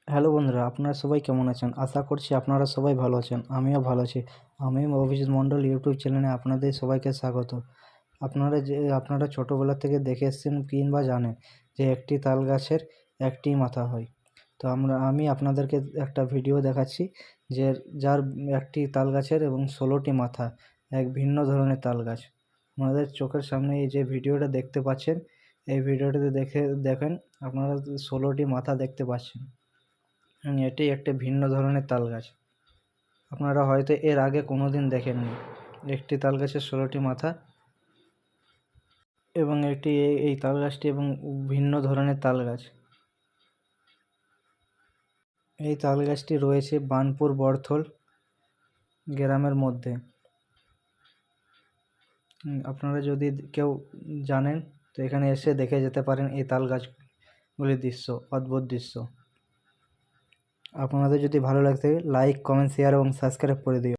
Hello বন্ধুরা, আপনারা সবাই কেমন আছেন? আশা করছি আপনারা সবাই ভালো আছেন। আমিও ভালো আছি। আমি অভিজিৎ মণ্ডল ইউটিউব চ্যানেলে আপনাদের সবাইকে স্বাগত। আপনারা ছোটোবেলা থেকে দেখে এসেছেন কিংবা জানেন যে একটি তাল গাছের একটি মাথা হয়। তো আমি আপনাদেরকে একটা ভিডিও দেখাচ্ছি যে যার একটি তাল গাছের এবং 16টি মাথা, এক ভিন্ন ধরনের তাল গাছ। আমাদের চোখের সামনে এই যে ভিডিওটা দেখতে পাচ্ছেন, এই ভিডিওটাতে দেখেন আপনারা 16টি মাথা দেখতে পাচ্ছেন। এটি একটি ভিন্ন ধরনের তাল গাছ। আপনারা হয়তো এর আগে কোনো দিন দেখেননি। একটি তাল গাছের 16টি মাথা এবং এই তাল গাছটি এবং ভিন্ন ধরনের তাল গাছ। এই তাল গাছটি রয়েছে বার্নপুর বড়থল গ্রামের মধ্যে। আপনারা যদি কেউ জানেন তো এখানে এসে দেখে যেতে পারেন এই তাল গাছগুলির দৃশ্য, অদ্ভুত দৃশ্য। আপনাদের যদি ভালো লাগে লাইক, কমেন্ট, শেয়ার এবং সাবস্ক্রাইব করে দিও।